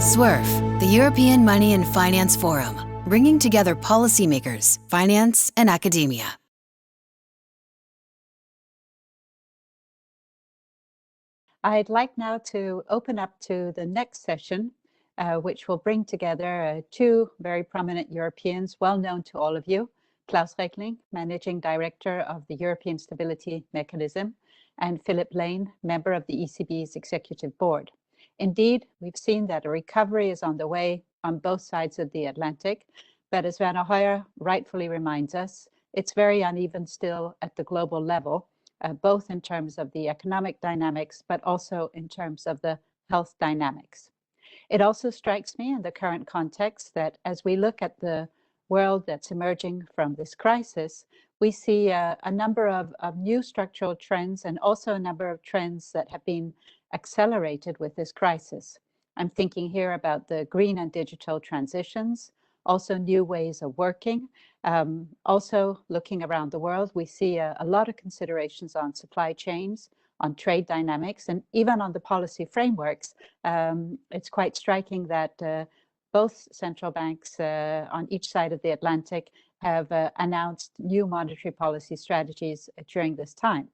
SUERF, the European Money and Finance Forum, bringing together policymakers, finance, and academia. I'd like now to open up to the next session, which will bring together two very prominent Europeans, well known to all of you, Klaus Regling, Managing Director of the European Stability Mechanism, and Philip Lane, member of the ECB's Executive Board. Indeed, we've seen that a recovery is on the way on both sides of the Atlantic, but as Werner Hoyer rightfully reminds us, it's very uneven still at the global level, both in terms of the economic dynamics, but also in terms of the health dynamics. It also strikes me in the current context that as we look at the world that's emerging from this crisis, we see a number of new structural trends and also a number of trends that have been accelerated with this crisis. I'm thinking here about the green and digital transitions, also new ways of working. Also looking around the world, we see a lot of considerations on supply chains, on trade dynamics, and even on the policy frameworks. It's quite striking that both central banks on each side of the Atlantic have announced new monetary policy strategies during this time.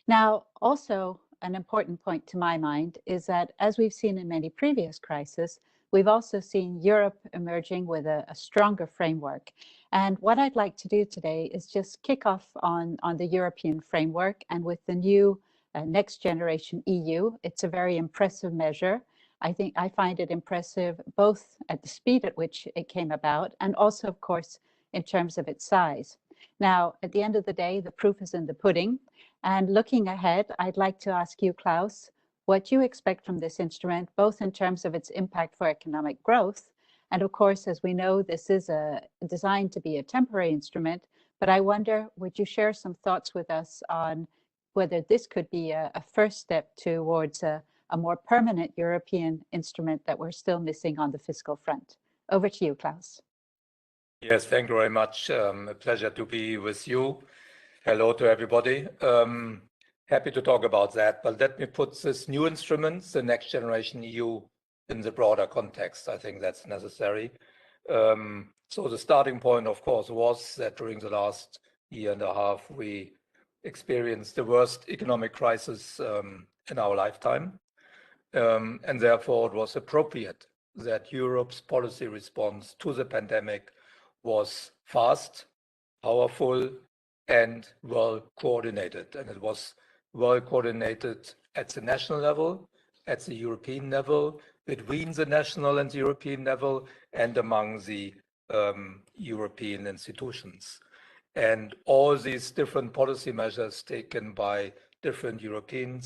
Now, also an important point to my mind is that, as we've seen in many previous crises, we've also seen Europe emerging with a stronger framework. And what I'd like to do today is just kick off on the European framework and with the new next generation EU. It's a very impressive measure. I find it impressive both at the speed at which it came about and also, of course, in terms of its size. Now, at the end of the day, the proof is in the pudding. And looking ahead, I'd like to ask you, Klaus, what you expect from this instrument, both in terms of its impact for economic growth. And of course, as we know, this is designed to be a temporary instrument, but I wonder, would you share some thoughts with us on whether this could be a first step towards a more permanent European instrument that we're still missing on the fiscal front? Over to you, Klaus. Yes, thank you very much. A pleasure to be with you. Hello to everybody. Happy to talk about that, but let me put this new instrument, the next generation EU, in the broader context. I think that's necessary. So the starting point, of course, was that during the last year and a half, we experienced the worst economic crisis in our lifetime. And therefore, it was appropriate that Europe's policy response to the pandemic was fast, powerful, and well coordinated. And it was well coordinated at the national level, at the European level, between the national and the European level, and among the European institutions. And all these different policy measures taken by different European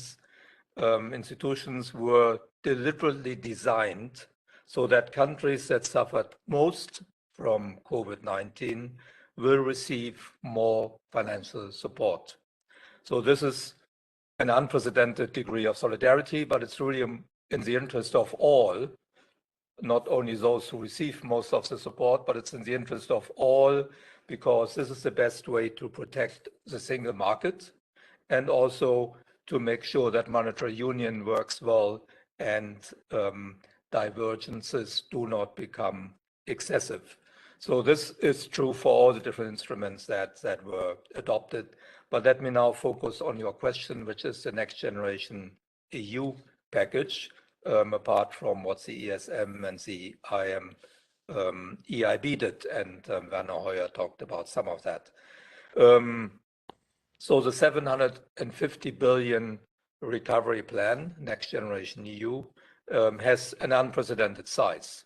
institutions were deliberately designed so that countries that suffered most from COVID-19 will receive more financial support. So this is an unprecedented degree of solidarity, but it's really in the interest of all, not only those who receive most of the support, but it's in the interest of all, because this is the best way to protect the single market and also to make sure that monetary union works well and divergences do not become excessive. So this is true for all the different instruments that were adopted. But let me now focus on your question, which is the next generation EU package, apart from what the ESM and the EIB did, and Werner Hoyer talked about some of that. So the 750 billion recovery plan, next generation EU, has an unprecedented size.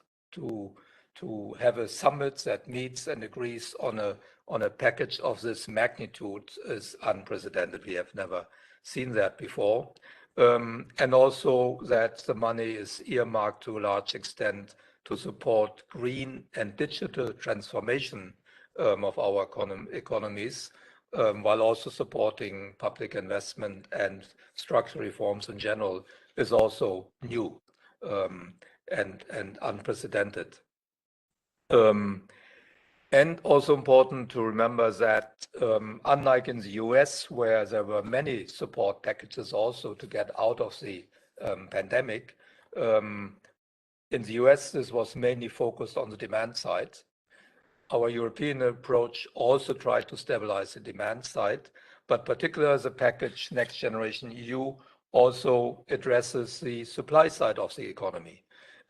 To have a summit that meets and agrees on a package of this magnitude is unprecedented. We have never seen that before. And also that the money is earmarked to a large extent to support green and digital transformation of our economies, while also supporting public investment and structural reforms in general is also new and unprecedented. And also important to remember that unlike in the US, where there were many support packages also to get out of the pandemic, In the US, this was mainly focused on the demand side. Our European approach also tried to stabilize the demand side, but particularly the package Next Generation EU also addresses the supply side of the economy.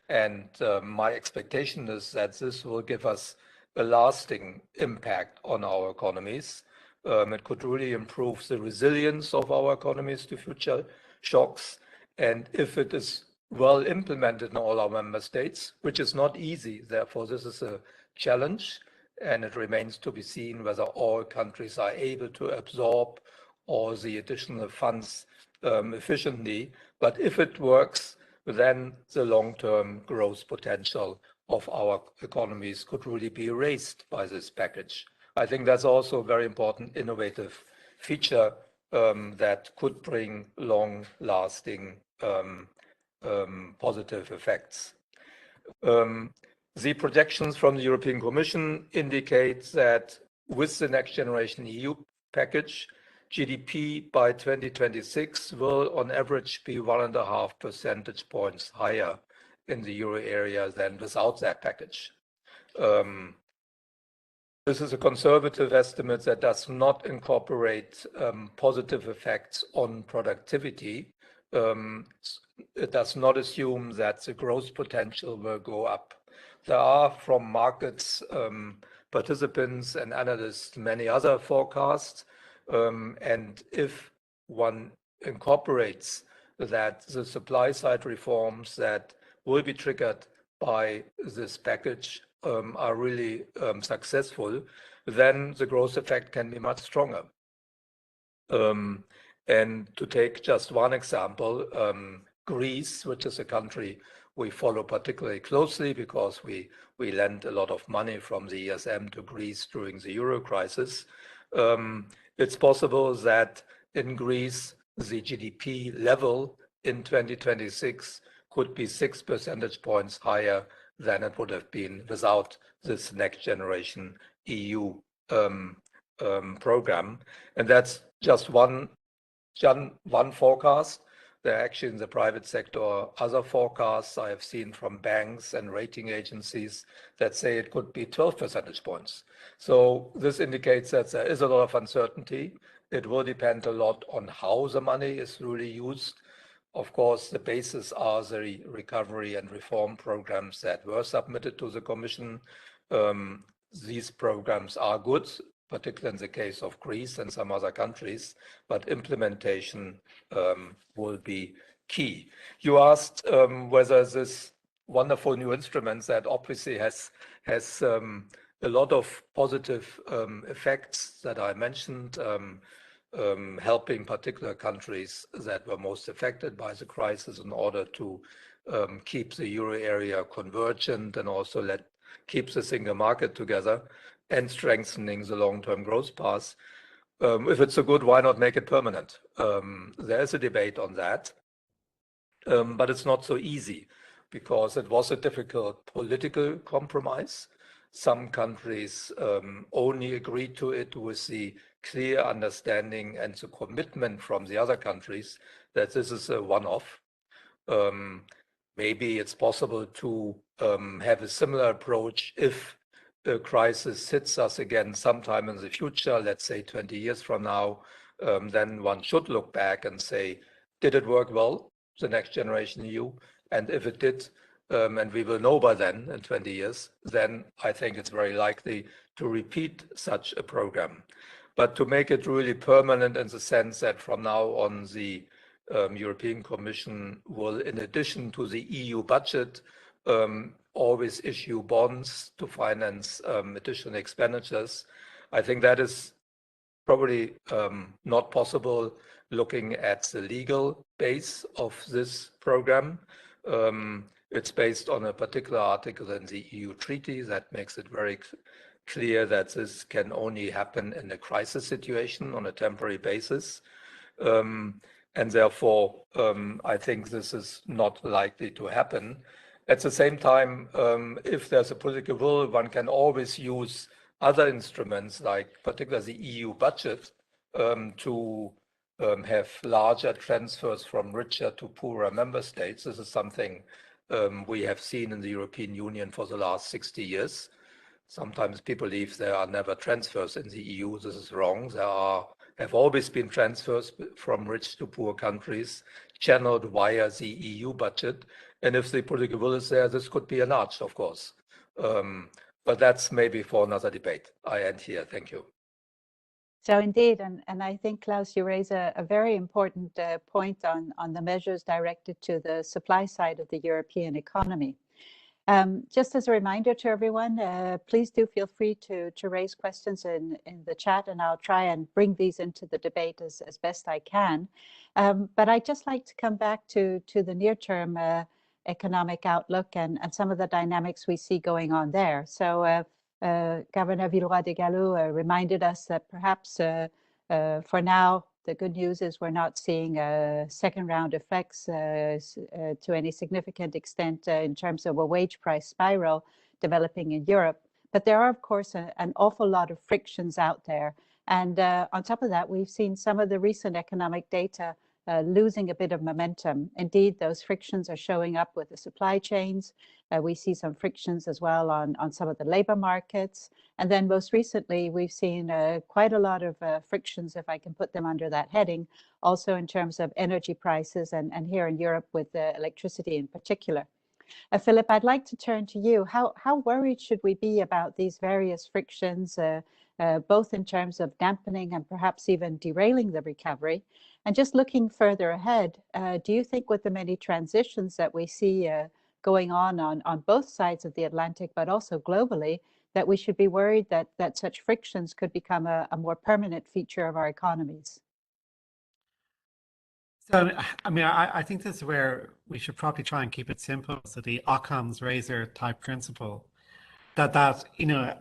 And my expectation is that this will give us a lasting impact on our economies. It could really improve the resilience of our economies to future shocks. And if it is well implemented in all our member states, which is not easy, therefore this is a challenge, and it remains to be seen whether all countries are able to absorb all the additional funds efficiently. But if it works, then the long-term growth potential of our economies could really be raised by this package. I think that's also a very important innovative feature that could bring long-lasting positive effects. The projections from the European Commission indicate that with the Next Generation EU package, GDP by 2026 will on average be 1.5 percentage points higher in the euro area than without that package. This is a conservative estimate that does not incorporate positive effects on productivity. It does not assume that the growth potential will go up. There are, from markets, participants and analysts, many other forecasts. And if one incorporates that the supply side reforms that will be triggered by this package are really successful, then the growth effect can be much stronger. And to take just one example, Greece, which is a country we follow particularly closely because we lent a lot of money from the ESM to Greece during the Euro crisis. It's possible that in Greece, the GDP level in 2026 could be 6 percentage points higher than it would have been without this Next Generation EU program. And that's just one forecast. There are actually in the private sector other forecasts I have seen from banks and rating agencies that say it could be 12 percentage points. So this indicates that there is a lot of uncertainty. It will depend a lot on how the money is really used. Of course, the basis are the recovery and reform programs that were submitted to the Commission. These programs are good, particularly in the case of Greece and some other countries, but implementation will be key. You asked whether this wonderful new instrument that obviously has a lot of positive effects that I mentioned, helping particular countries that were most affected by the crisis in order to keep the euro area convergent and also keep the single market together and strengthening the long-term growth path. If it's so good, why not make it permanent? There's a debate on that, but it's not so easy because it was a difficult political compromise. Some countries only agreed to it with the clear understanding and the commitment from the other countries that this is a one-off. Maybe it's possible to have a similar approach if a crisis hits us again sometime in the future, let's say 20 years from now, then one should look back and say, did it work well, the Next Generation EU? And if it did, and we will know by then in 20 years, then I think it's very likely to repeat such a program. But to make it really permanent in the sense that from now on the European Commission will, in addition to the EU budget, always issue bonds to finance additional expenditures. I think that is probably not possible looking at the legal base of this program. It's based on a particular article in the EU treaty that makes it very clear that this can only happen in a crisis situation on a temporary basis. And therefore, I think this is not likely to happen. At the same time, if there's a political will, one can always use other instruments, like particularly the EU budget, to have larger transfers from richer to poorer member states. This is something we have seen in the European Union for the last 60 years. Sometimes people believe there are never transfers in the EU. This is wrong. There have always been transfers from rich to poor countries channeled via the EU budget. And if the political will is there, this could be enlarged, of course. But that's maybe for another debate. I end here. Thank you. So indeed, and I think, Klaus, you raise a very important point on the measures directed to the supply side of the European economy. Just as a reminder to everyone, please do feel free to raise questions in the chat, and I'll try and bring these into the debate as best I can. But I'd just like to come back to the near-term economic outlook and some of the dynamics we see going on there. So Governor Villeroy de Galhau reminded us that perhaps for now, the good news is we're not seeing second round effects to any significant extent in terms of a wage price spiral developing in Europe. But there are, of course, an awful lot of frictions out there. And on top of that, we've seen some of the recent economic data losing a bit of momentum. Indeed, those frictions are showing up with the supply chains. We see some frictions as well on some of the labor markets. And then most recently, we've seen quite a lot of frictions, if I can put them under that heading, also in terms of energy prices and here in Europe with electricity in particular. Philip, I'd like to turn to you. How worried should we be about these various frictions, both in terms of dampening and perhaps even derailing the recovery? And just looking further ahead, do you think with the many transitions that we see going on both sides of the Atlantic, but also globally, that we should be worried that such frictions could become a more permanent feature of our economies? So, I mean, I think this is where we should probably try and keep it simple. So the Occam's razor type principle that you know,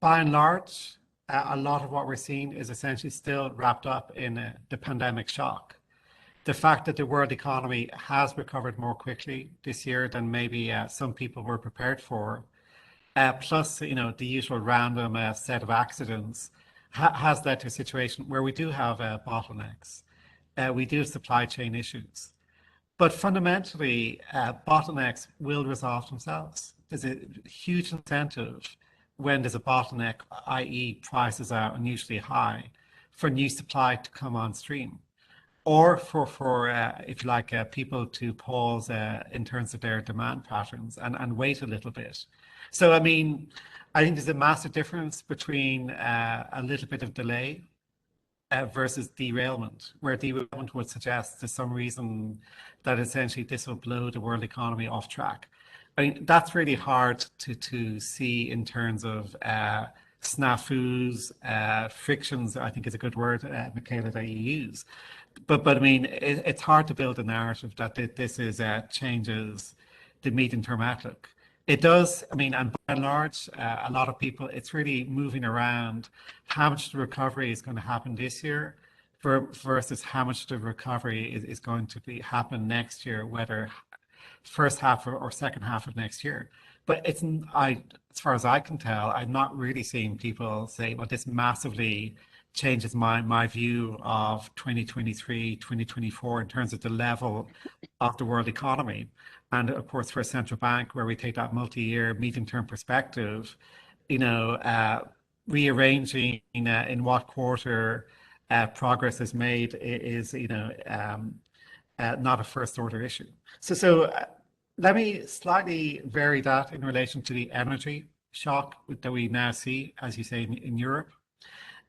by and large, a lot of what we're seeing is essentially still wrapped up in the pandemic shock. The fact that the world economy has recovered more quickly this year than maybe some people were prepared for, plus you know the usual random set of accidents, has led to a situation where we do have bottlenecks. We do have supply chain issues. But fundamentally, bottlenecks will resolve themselves. There's a huge incentive when there's a bottleneck, i.e. prices are unusually high, for new supply to come on stream. Or for if you like, people to pause in terms of their demand patterns and wait a little bit. So, I mean, I think there's a massive difference between a little bit of delay versus derailment, where derailment would suggest there's some reason that essentially this will blow the world economy off track. I mean, that's really hard to see in terms of snafus, frictions, I think is a good word, Michala, that you use. But I mean, it's hard to build a narrative that this is changes the medium-term outlook. It does, I mean, and by and large, a lot of people, it's really moving around how much the recovery is going to happen this year versus how much the recovery is going to happen next year, whether first half or second half of next year. But it's, as far as I can tell, I'm not really seeing people say, well, this massively changes my view of 2023, 2024 in terms of the level of the world economy. And of course, for a central bank where we take that multi-year, medium-term perspective, you know, rearranging in what quarter progress is made is, you know, not a first-order issue. So let me slightly vary that in relation to the energy shock that we now see, as you say, in Europe.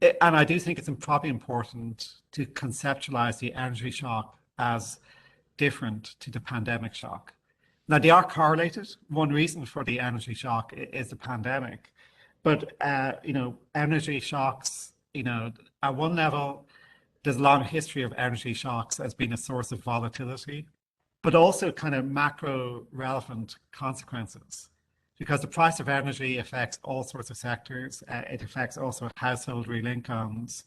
And I do think it's probably important to conceptualize the energy shock as different to the pandemic shock. Now, they are correlated. One reason for the energy shock is the pandemic. But, you know, energy shocks, you know, at one level, there's a long history of energy shocks as being a source of volatility, but also kind of macro relevant consequences. Because the price of energy affects all sorts of sectors. It affects also household real incomes.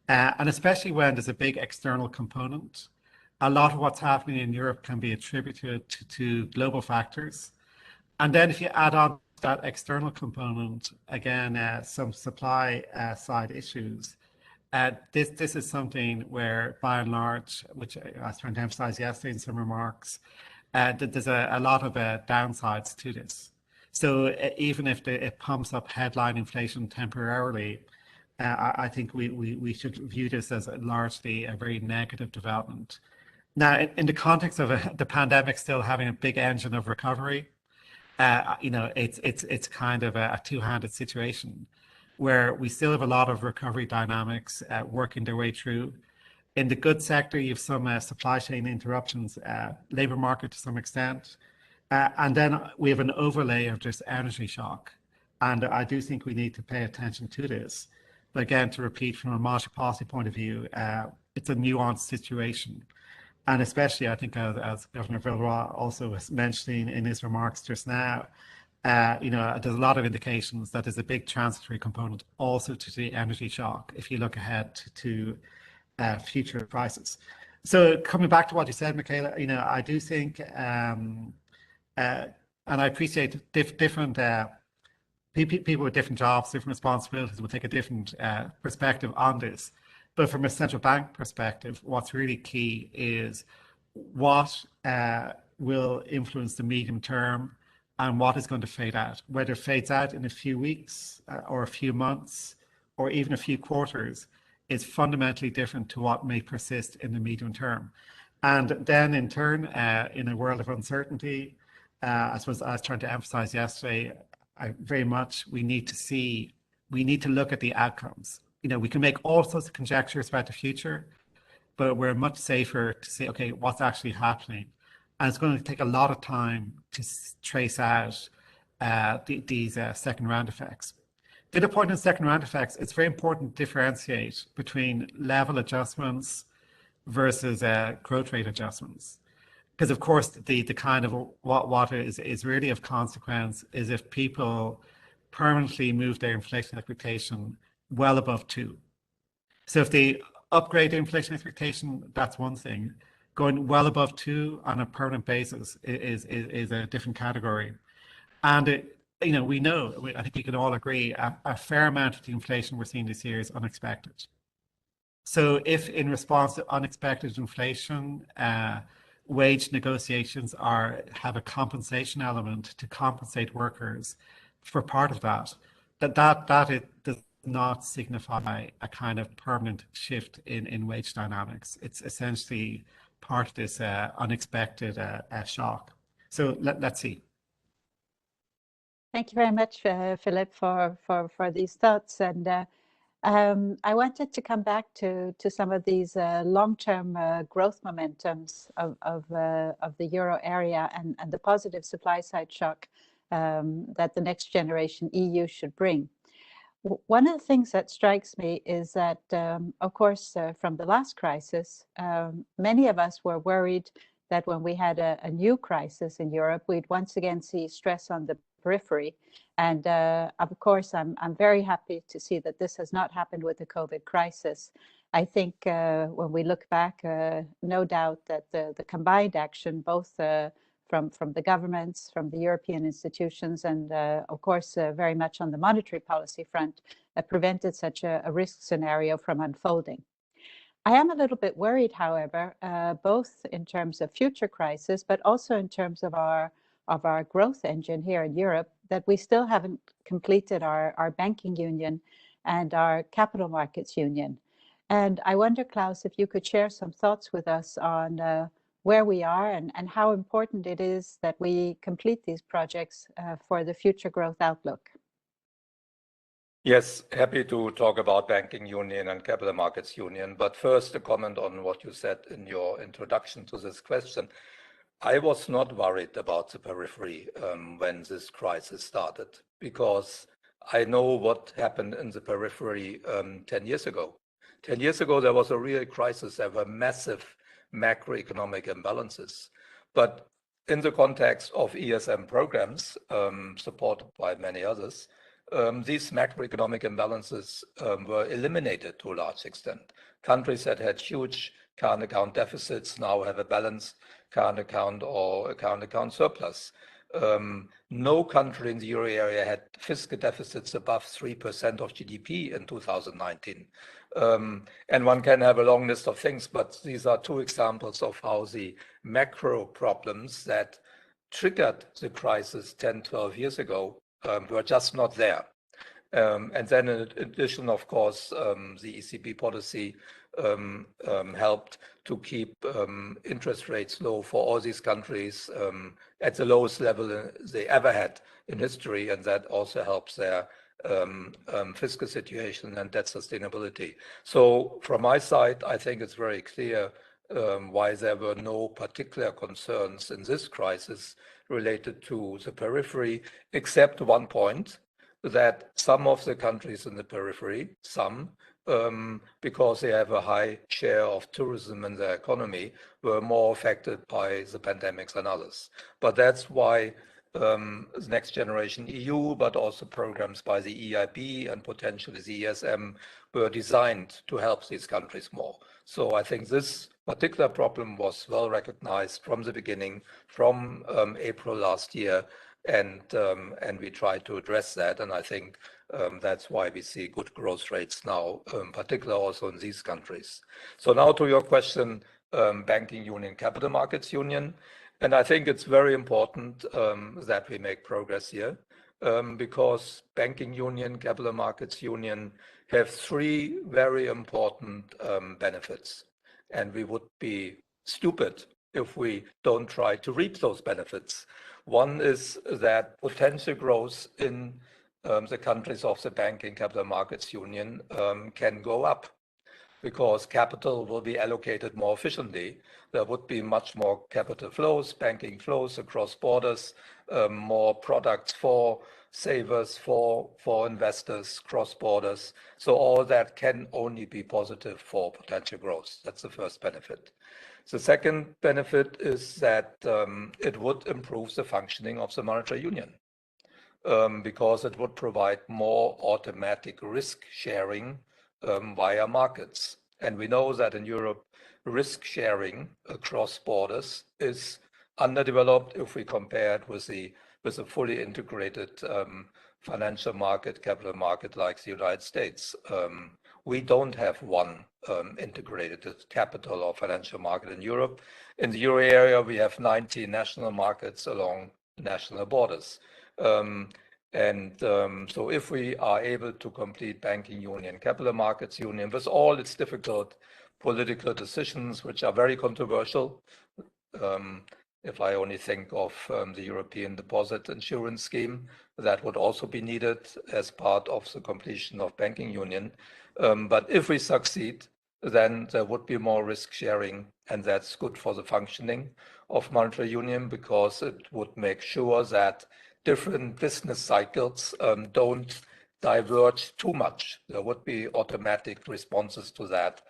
And especially when there's a big external component, a lot of what's happening in Europe can be attributed to global factors. And then if you add on that external component, again, some supply side issues, this is something where, by and large, which I was trying to emphasize yesterday in some remarks, there's a lot of downsides to this. So even if it pumps up headline inflation temporarily, I think we should view this as largely a very negative development. Now, in the context of the pandemic still having a big engine of recovery, it's kind of a two-handed situation where we still have a lot of recovery dynamics working their way through. In the goods sector, you have some supply chain interruptions, labor market to some extent, and then we have an overlay of just energy shock. And I do think we need to pay attention to this. But again, to repeat from a monetary policy point of view, it's a nuanced situation. And especially, I think, as Governor Villeroy also was mentioning in his remarks just now, there's a lot of indications that there's a big transitory component also to the energy shock if you look ahead to future crises. So coming back to what you said, Michala, I do think, and I appreciate different people with different jobs, different responsibilities will take a different perspective on this. But from a central bank perspective, what's really key is what will influence the medium term and what is going to fade out. Whether it fades out in a few weeks or a few months or even a few quarters is fundamentally different to what may persist in the medium term. And then in turn, in a world of uncertainty, I suppose I was trying to emphasize yesterday, we need to look at the outcomes. We can make all sorts of conjectures about the future, but we're much safer to say, okay, what's actually happening? And it's going to take a lot of time to trace out these second round effects. The other point on second round effects, it's very important to differentiate between level adjustments versus growth rate adjustments. Because of course, the kind of what is really of consequence is if people permanently move their inflation expectation well above 2. So if they upgrade their inflation expectation, that's one thing. Going well above 2 on a permanent basis is a different category. And we know, I think we can all agree, a fair amount of the inflation we're seeing this year is unexpected. So if in response to unexpected inflation, wage negotiations have a compensation element to compensate workers for part of that it does not signify a kind of permanent shift in wage dynamics. It's essentially part of this unexpected shock. So let's see. Thank you very much, Philip, for these thoughts. And I wanted to come back to some of these long-term growth momentums of the euro area and the positive supply side shock that the next generation EU should bring. One of the things that strikes me is that, of course, from the last crisis, many of us were worried that when we had a new crisis in Europe, we'd once again see stress on the periphery. And of course, I'm very happy to see that this has not happened with the COVID crisis. I think when we look back, no doubt that the combined action, both from the governments, from the European institutions, and of course, very much on the monetary policy front, prevented such a risk scenario from unfolding. I am a little bit worried, however, both in terms of future crisis, but also in terms of our growth engine here in Europe, that we still haven't completed our banking union and our capital markets union. And I wonder, Klaus, if you could share some thoughts with us on where we are and how important it is that we complete these projects for the future growth outlook. Yes, happy to talk about banking union and capital markets union. But first, a comment on what you said in your introduction to this question. I was not worried about the periphery when this crisis started, because I know what happened in the periphery 10 years ago. 10 years ago, there was a real crisis. There were massive macroeconomic imbalances. But in the context of ESM programs, supported by many others, these macroeconomic imbalances were eliminated to a large extent. Countries that had huge current account deficits now have a balanced current account or a current account surplus. No country in the euro area had fiscal deficits above 3% of GDP in 2019. And one can have a long list of things, but these are two examples of how the macro problems that triggered the crisis 10, 12 years ago were just not there. And then in addition, of course, the ECB policy helped to keep interest rates low for all these countries at the lowest level they ever had in history, and that also helps their fiscal situation and debt sustainability. So from my side, I think it's very clear why there were no particular concerns in this crisis related to the periphery, except one point, that some of the countries in the periphery, because they have a high share of tourism in their economy, were more affected by the pandemics than others. But that's why the Next Generation EU, but also programs by the EIB and potentially the ESM were designed to help these countries more. So I think this particular problem was well recognized from the beginning, from April last year, and we try to address that. And I think that's why we see good growth rates now, particularly also in these countries. So now to your question, banking union, capital markets union. And I think it's very important that we make progress here because banking union, capital markets union have three very important benefits. And we would be stupid if we don't try to reap those benefits. One is that potential growth in the countries of the banking capital markets union can go up because capital will be allocated more efficiently. There would be much more capital flows, banking flows across borders, more products for savers, for investors, cross borders. So all that can only be positive for potential growth. That's the first benefit. The second benefit is that it would improve the functioning of the monetary union because it would provide more automatic risk sharing via markets. And we know that in Europe, risk sharing across borders is underdeveloped if we compare it with a fully integrated financial market, capital market like the United States. We don't have one integrated capital or financial market in Europe. In the euro area, we have 90 national markets along national borders. So if we are able to complete banking union, capital markets union, with all its difficult political decisions, which are very controversial, if I only think of the European Deposit Insurance Scheme, that would also be needed as part of the completion of banking union. But if we succeed, then there would be more risk sharing, and that's good for the functioning of monetary union because it would make sure that different business cycles don't diverge too much. There would be automatic responses to that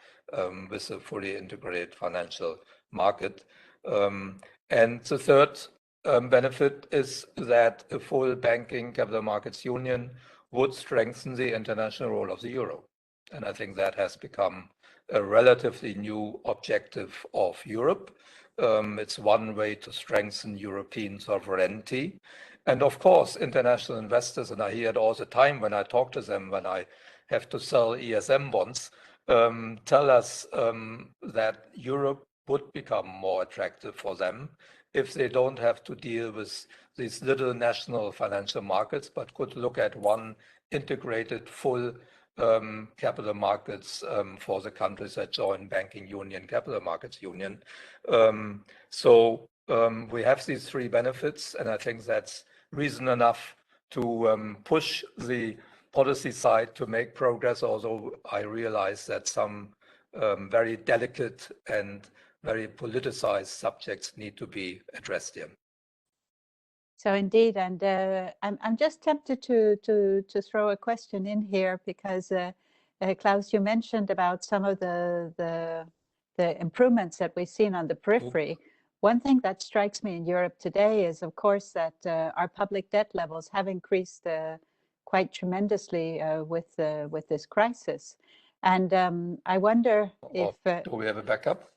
with a fully integrated financial market. And the third benefit is that a full banking capital markets union would strengthen the international role of the euro. And I think that has become a relatively new objective of Europe. It's one way to strengthen European sovereignty. And of course, international investors, and I hear it all the time when I talk to them, when I have to sell ESM bonds, tell us that Europe would become more attractive for them if they don't have to deal with these little national financial markets, but could look at one integrated full capital markets for the countries that join banking union, capital markets union. So we have these three benefits, and I think that's reason enough to push the policy side to make progress, although I realize that some very delicate and very politicized subjects need to be addressed here. So indeed, and I'm just tempted to throw a question in here because Klaus, you mentioned about some of the improvements that we've seen on the periphery. One thing that strikes me in Europe today is, of course, that our public debt levels have increased quite tremendously with this crisis, and I wonder if do we have a backup?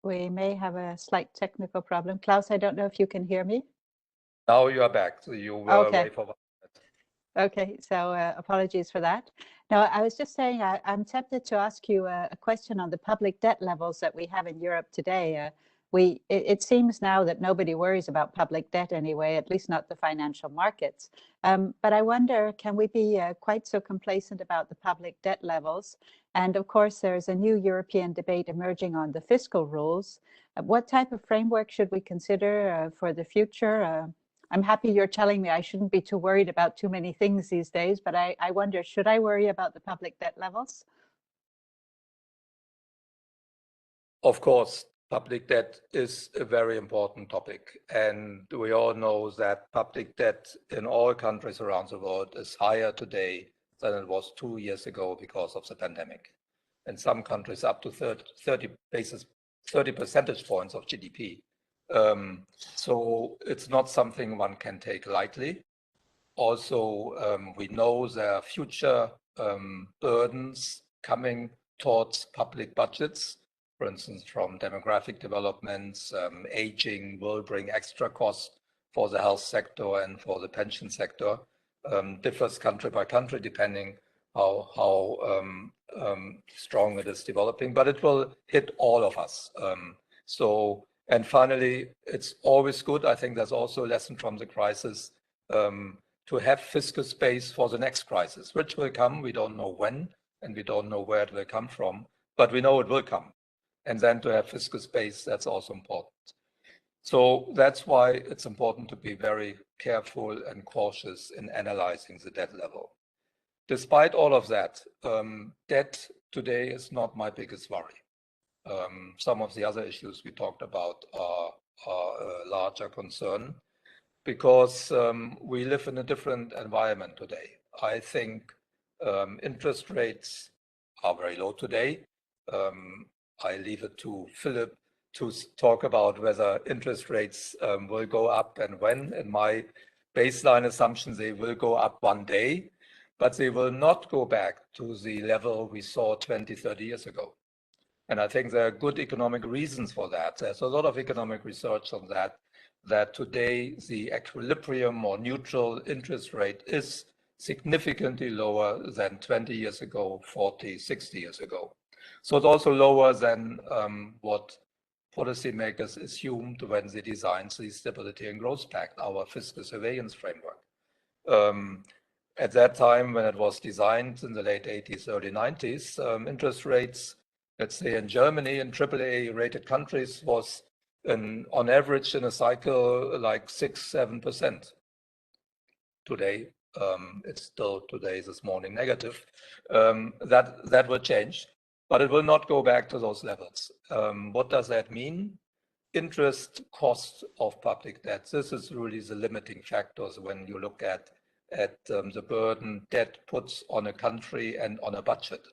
We may have a slight technical problem. Klaus, I don't know if you can hear me. Now you are back. So you were away for a while. Okay, so apologies for that. Now, I was just saying, I'm tempted to ask you a question on the public debt levels that we have in Europe today. It seems now that nobody worries about public debt anyway, at least not the financial markets. But I wonder, can we be quite so complacent about the public debt levels? And of course, there's a new European debate emerging on the fiscal rules. What type of framework should we consider for the future? I'm happy you're telling me I shouldn't be too worried about too many things these days, but I wonder, should I worry about the public debt levels? Of course, public debt is a very important topic. And we all know that public debt in all countries around the world is higher today than it was 2 years ago because of the pandemic. In some countries, up to 30 percentage points of GDP. So it's not something one can take lightly. Also, we know there are future burdens coming towards public budgets, for instance, from demographic developments. Aging will bring extra costs for the health sector and for the pension sector. Differs country by country depending how strong it is developing, but it will hit all of us. And finally, it's always good, I think there's also a lesson from the crisis, to have fiscal space for the next crisis, which will come. We don't know when, and we don't know where it will come from, but we know it will come. And then to have fiscal space, that's also important. So that's why it's important to be very careful and cautious in analyzing the debt level. Despite all of that, debt today is not my biggest worry. Some of the other issues we talked about are a larger concern because we live in a different environment today. I think interest rates are very low today. I leave it to Philip to talk about whether interest rates will go up and when. In my baseline assumption, they will go up one day, but they will not go back to the level we saw 20, 30 years ago. And I think there are good economic reasons for that. There's a lot of economic research on that today the equilibrium or neutral interest rate is significantly lower than 20 years ago, 40, 60 years ago. So it's also lower than what policymakers assumed when they designed the Stability and Growth Pact, our fiscal surveillance framework. At that time, when it was designed in the late 80s, early 90s, interest rates, let's say in Germany, in AAA rated countries, was on average in a cycle like 6-7%. Today, it's still today this morning negative. That will change, but it will not go back to those levels. What does that mean? Interest cost of public debt. This is really the limiting factors when you look at the burden debt puts on a country and on a budget.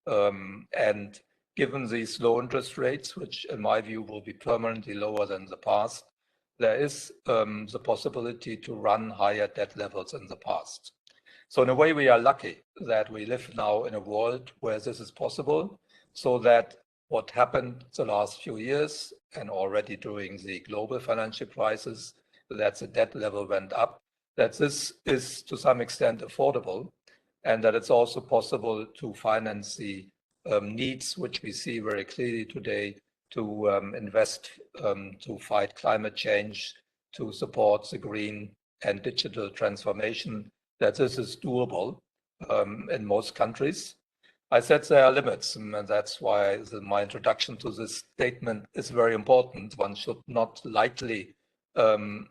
And given these low interest rates, which in my view will be permanently lower than the past, there is the possibility to run higher debt levels in the past. So in a way, we are lucky that we live now in a world where this is possible, so that what happened the last few years and already during the global financial crisis, that the debt level went up, that this is to some extent affordable, and that it's also possible to finance the needs which we see very clearly today to invest to fight climate change, to support the green and digital transformation, that this is doable in most countries. I said there are limits, and that's why my introduction to this statement is very important. One should not lightly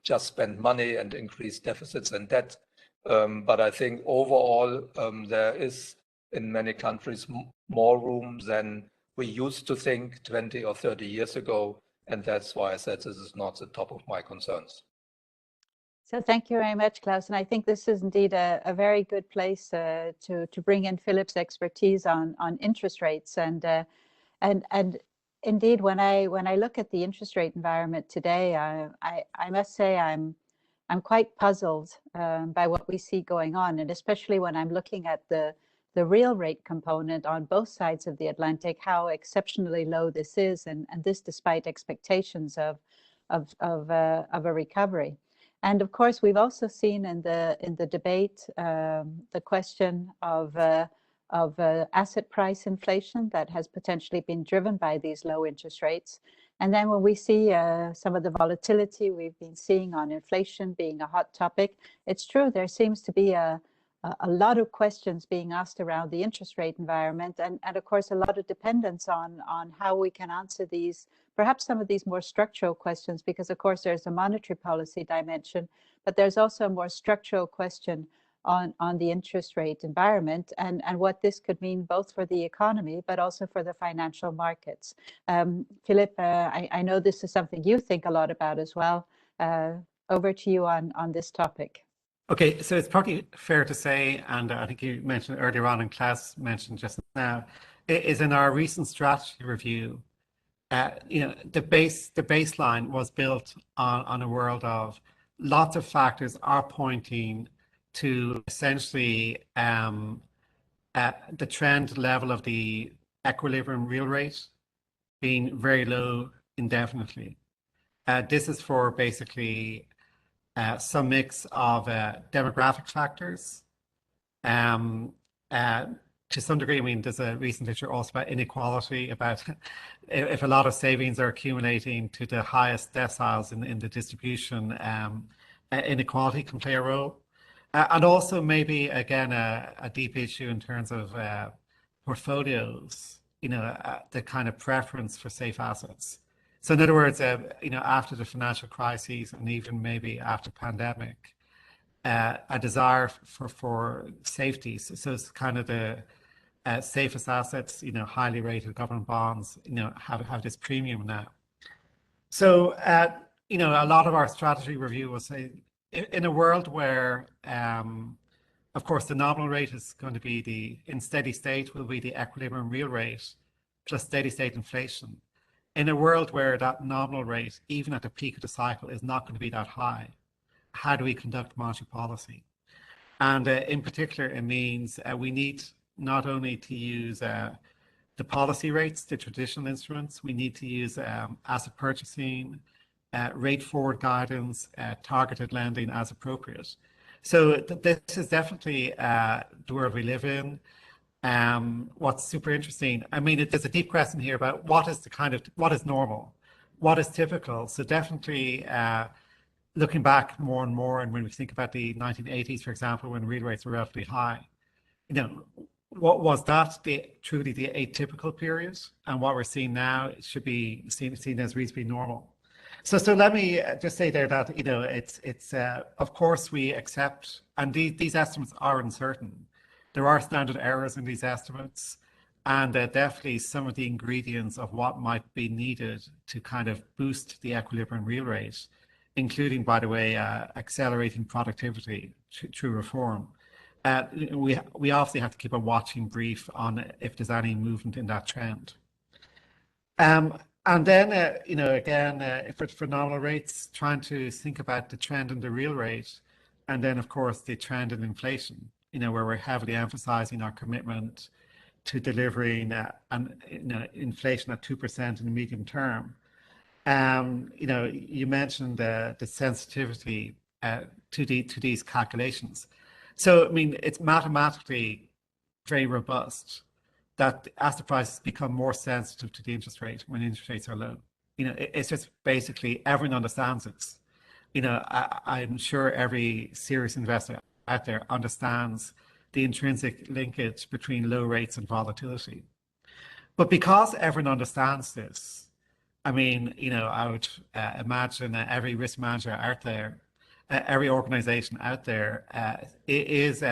just spend money and increase deficits and debt. But I think overall, there is in many countries more room than we used to think 20 or 30 years ago. And that's why I said this is not the top of my concerns. So thank you very much, Klaus. And I think this is indeed a very good place to bring in Philip's expertise on interest rates. And indeed, when I look at the interest rate environment today, I must say I'm quite puzzled by what we see going on, and especially when I'm looking at the real rate component on both sides of the Atlantic, how exceptionally low this is, and this despite expectations of a recovery. And of course, we've also seen in the debate the question of asset price inflation that has potentially been driven by these low interest rates. And then when we see some of the volatility we've been seeing on inflation being a hot topic, it's true, there seems to be a lot of questions being asked around the interest rate environment, and of course a lot of dependence on how we can answer these, perhaps some of these more structural questions, because of course there's a monetary policy dimension, but there's also a more structural question on the interest rate environment and what this could mean both for the economy but also for the financial markets. Philip, I know this is something you think a lot about as well. Over to you on this topic. Okay, so it's probably fair to say, and I think you mentioned earlier on and Klaus mentioned just now, is in our recent strategy review, the baseline was built on a world of lots of factors are pointing to essentially the trend level of the equilibrium real rate being very low indefinitely. This is for basically some mix of demographic factors. To some degree, I mean, there's a recent literature also about inequality, about if a lot of savings are accumulating to the highest deciles in the distribution, inequality can play a role. And also maybe, again, a deep issue in terms of portfolios, the kind of preference for safe assets. So in other words, after the financial crises and even maybe after pandemic, a desire for safety. So it's kind of the safest assets, highly rated government bonds, have this premium now. So, a lot of our strategy review will say, in a world where, of course, the nominal rate is going to be in steady state will be the equilibrium real rate plus steady state inflation. In a world where that nominal rate, even at the peak of the cycle, is not going to be that high, how do we conduct monetary policy? And in particular, it means we need not only to use the policy rates, the traditional instruments, we need to use asset purchasing, rate forward guidance, targeted lending as appropriate. So this is definitely the world we live in. What's super interesting, I mean, there's a deep question here about what is normal, what is typical. So definitely looking back more and more, and when we think about the 1980s, for example, when real rates were relatively high, what was that truly the atypical period? And what we're seeing now should be seen as reasonably normal. So let me just say there that it's of course we accept, and these estimates are uncertain. There are standard errors in these estimates, and definitely some of the ingredients of what might be needed to kind of boost the equilibrium real rate, including, by the way, accelerating productivity through reform. We obviously have to keep a watching brief on if there's any movement in that trend. And then, again, for nominal rates, trying to think about the trend in the real rate, and then, of course, the trend in inflation, where we're heavily emphasizing our commitment to delivering inflation at 2% in the medium term. You mentioned the sensitivity to these calculations. So, I mean, it's mathematically very robust that asset prices become more sensitive to the interest rate when interest rates are low. It's just basically everyone understands this. I'm sure every serious investor out there understands the intrinsic linkage between low rates and volatility. But because everyone understands this, I mean, I would imagine every risk manager out there, every organization out there is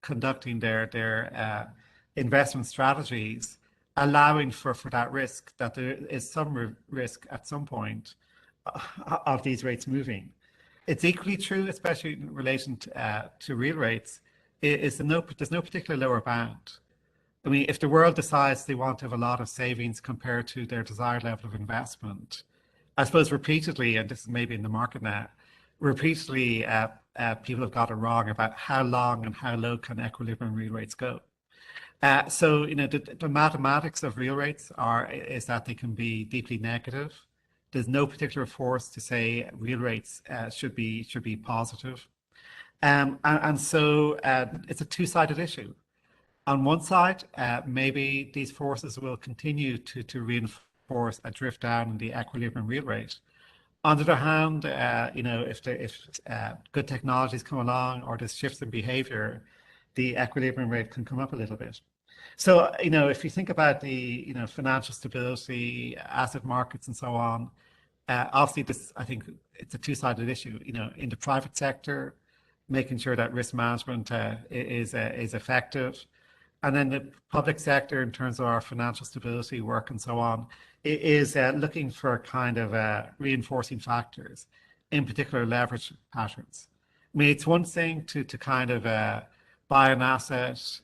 conducting their investment strategies, allowing for that risk, that there is some risk at some point of these rates moving. It's equally true, especially in relation to real rates, there's no particular lower bound. I mean, if the world decides they want to have a lot of savings compared to their desired level of investment, I suppose repeatedly, and this is maybe in the market now, repeatedly people have got it wrong about how long and how low can equilibrium real rates go. So the mathematics of real rates is that they can be deeply negative There's no particular force to say real rates should be positive. And so it's a two-sided issue. On one side, maybe these forces will continue to reinforce a drift down in the equilibrium real rate. On the other hand, if good technologies come along or there's shifts in behavior, the equilibrium rate can come up a little bit. So, if you think about the, financial stability, asset markets and so on, obviously this, I think it's a two-sided issue, in the private sector, making sure that risk management is effective. And then the public sector, in terms of our financial stability work and so on, is looking for kind of reinforcing factors, in particular leverage patterns. I mean, it's one thing to kind of buy an asset,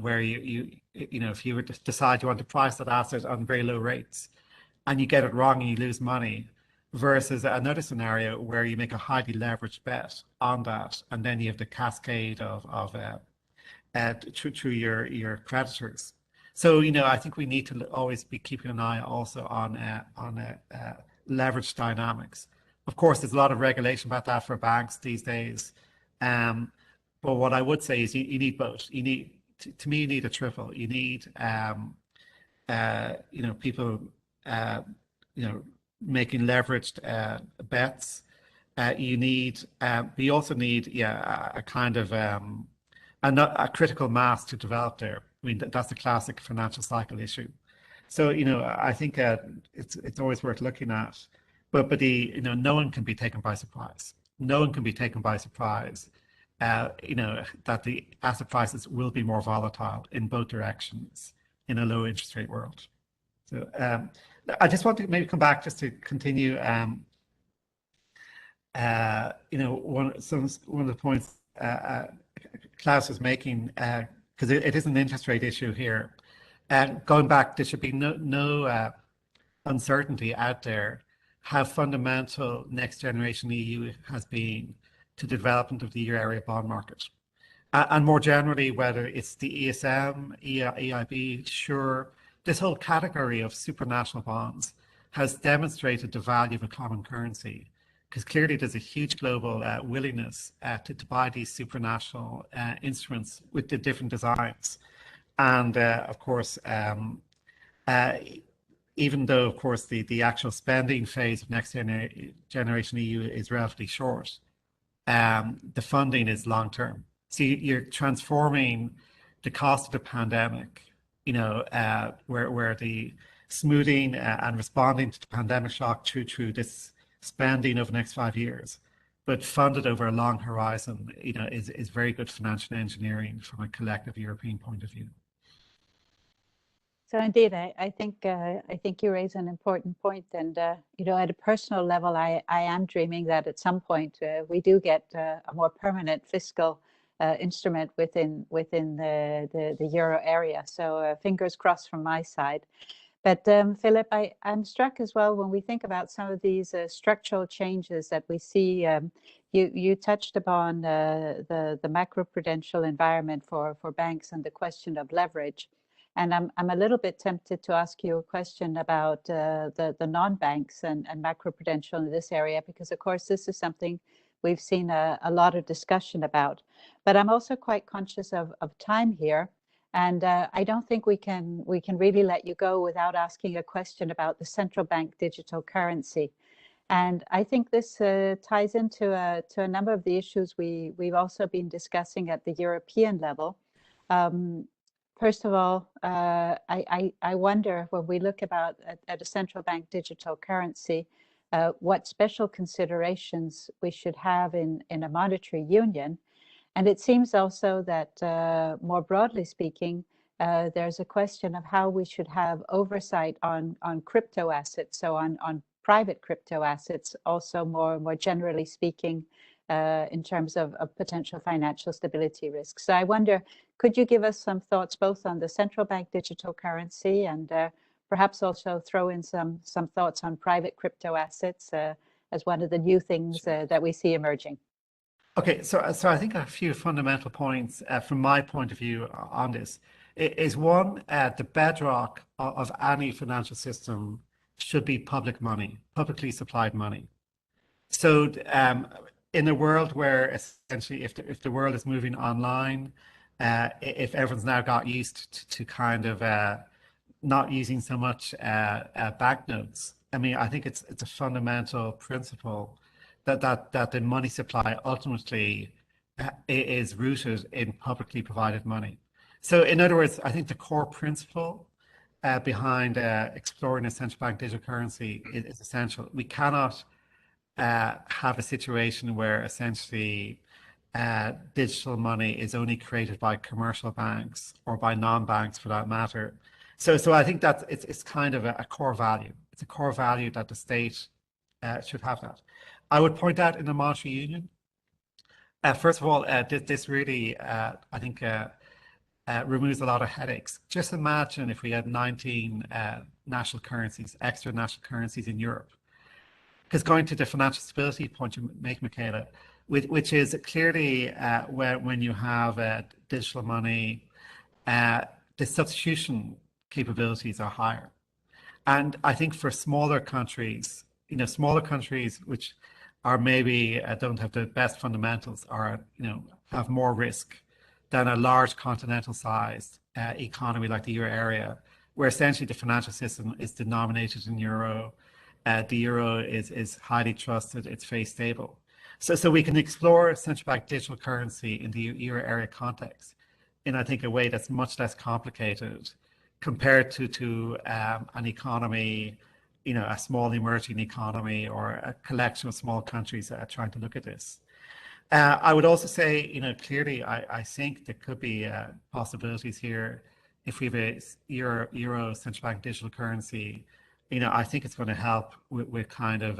where if you were to decide you want to price that asset on very low rates, and you get it wrong and you lose money, versus another scenario where you make a highly leveraged bet on that, and then you have the cascade of through your creditors. So, I think we need to always be keeping an eye also on leverage dynamics. Of course, there's a lot of regulation about that for banks these days. But what I would say is you need both. You need a triple. You need, people, making leveraged bets. You also need, a kind of a critical mass to develop there. I mean, that's a classic financial cycle issue. So, I think it's always worth looking at. But no one can be taken by surprise. No one can be taken by surprise. That the asset prices will be more volatile in both directions in a low interest rate world. So I just want to maybe come back just to continue. One of the points Klaus was making, because it is an interest rate issue here. Going back, there should be no uncertainty out there how fundamental Next Generation EU has been to the development of the euro area bond market. And more generally, whether it's the ESM, EIB, SURE, this whole category of supranational bonds has demonstrated the value of a common currency, because clearly there's a huge global willingness to buy these supranational instruments with the different designs. And of course, even though, of course, the actual spending phase of Next Generation EU is relatively short, the funding is long term. So you're transforming the cost of the pandemic, where the smoothing and responding to the pandemic shock through this spending over the next 5 years, but funded over a long horizon, is very good financial engineering from a collective European point of view. So indeed, I think you raise an important point, and at a personal level, I am dreaming that at some point we do get a more permanent fiscal instrument within the euro area. So fingers crossed from my side. But Philip, I'm struck as well when we think about some of these structural changes that we see. You touched upon the macroprudential environment for banks and the question of leverage. And I'm a little bit tempted to ask you a question about the non-banks and macroprudential in this area, because of course this is something we've seen a lot of discussion about. But I'm also quite conscious of time here, and I don't think we can really let you go without asking a question about the central bank digital currency. And I think this ties into a number of the issues we've also been discussing at the European level. First of all, I wonder, when we look at a central bank digital currency, what special considerations we should have in a monetary union. And it seems also that more broadly speaking, there's a question of how we should have oversight on crypto assets, so on private crypto assets, also more generally speaking, in terms of potential financial stability risks. So I wonder, could you give us some thoughts both on the central bank digital currency and perhaps also throw in some thoughts on private crypto assets as one of the new things that we see emerging? Okay, so I think a few fundamental points from my point of view on this is one, the bedrock of any financial system should be public money, publicly supplied money. So in a world where essentially if the world is moving online, if everyone's now got used to kind of not using so much banknotes, I mean, I think it's a fundamental principle that the money supply ultimately is rooted in publicly provided money. So in other words, I think the core principle behind exploring a central bank digital currency is essential. We cannot have a situation where essentially digital money is only created by commercial banks or by non-banks for that matter. So I think that it's kind of a core value. It's a core value that the state should have that. I would point out in the monetary union, first of all, this really, I think, removes a lot of headaches. Just imagine if we had 19 national currencies, extra national currencies in Europe. Because going to the financial stability point you make, Michala, which is clearly when you have digital money, the substitution capabilities are higher. And I think for smaller countries, smaller countries which are maybe don't have the best fundamentals or, have more risk than a large continental sized economy like the euro area, where essentially the financial system is denominated in euro. The euro is highly trusted, it's very stable. So we can explore central bank digital currency in the euro area context in, I think, a way that's much less complicated compared to an economy, a small emerging economy or a collection of small countries trying to look at this. I would also say, clearly, I think there could be possibilities here if we have a euro central bank digital currency. I think it's going to help with kind of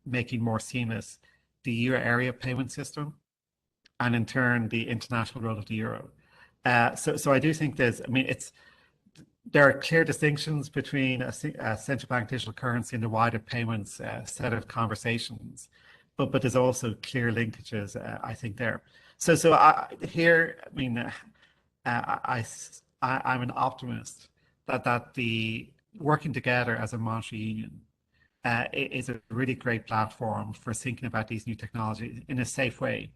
making more seamless the euro area payment system, and in turn the international role of the euro. So I do think there are clear distinctions between a central bank digital currency and the wider payments set of conversations, but there's also clear linkages, I think, there. So I'm an optimist that the working together as a monetary union is a really great platform for thinking about these new technologies in a safe way.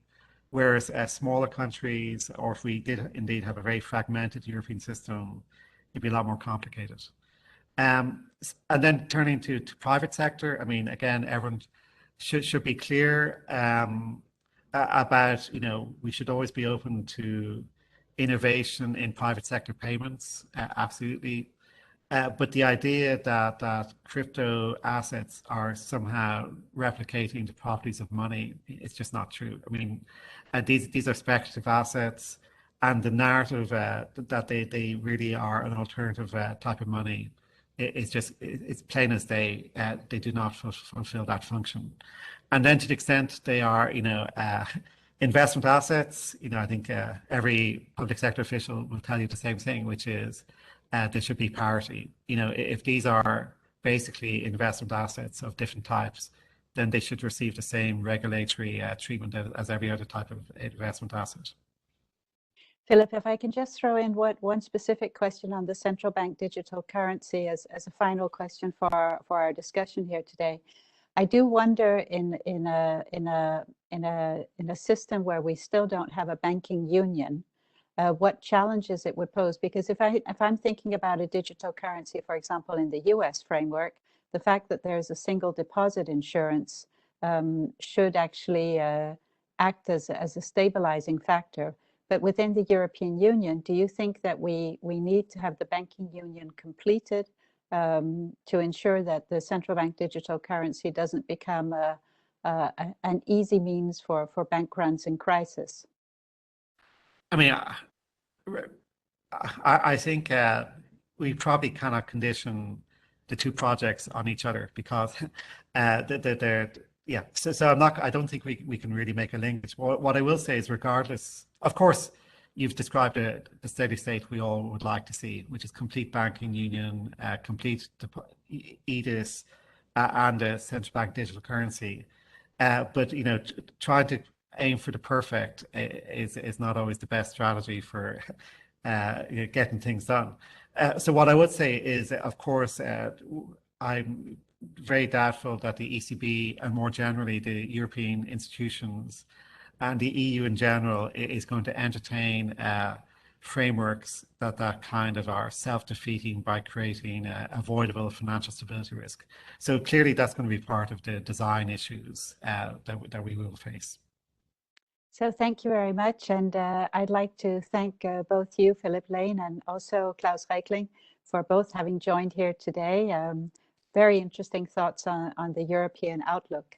Whereas smaller countries, or if we did indeed have a very fragmented European system, it'd be a lot more complicated. And then turning to private sector, I mean, again, everyone should be clear about, we should always be open to innovation in private sector payments, absolutely. But the idea that crypto assets are somehow replicating the properties of money, it's just not true. I mean, these are speculative assets, and the narrative that they really are an alternative type of money is just, it's plain as day. They do not fulfill that function. And then to the extent they are, investment assets, I think every public sector official will tell you the same thing, which is there should be parity. If these are basically investment assets of different types, then they should receive the same regulatory treatment as every other type of investment asset. Philip, if I can just throw in one specific question on the central bank digital currency as a final question for our discussion here today. I do wonder in a system where we still don't have a banking union, what challenges it would pose. Because if I'm thinking about a digital currency, for example, in the US framework, the fact that there's a single deposit insurance should actually act as a stabilizing factor. But within the European Union, do you think that we need to have the banking union completed to ensure that the central bank digital currency doesn't become an easy means for bank runs in crisis? I mean, I think we probably cannot condition the two projects on each other because they're yeah. So I don't think we can really make a link. What I will say is, regardless, of course, you've described the steady state we all would like to see, which is complete banking union, complete EDIS, and a central bank digital currency. But trying to aim for the perfect is not always the best strategy for getting things done. So what I would say is, of course, I'm very doubtful that the ECB and more generally the European institutions and the EU in general is going to entertain frameworks that kind of are self-defeating by creating avoidable financial stability risk. So clearly that's going to be part of the design issues that we will face. So thank you very much. And I'd like to thank both you, Philip Lane, and also Klaus Regling, for both having joined here today. Very interesting thoughts on the European outlook.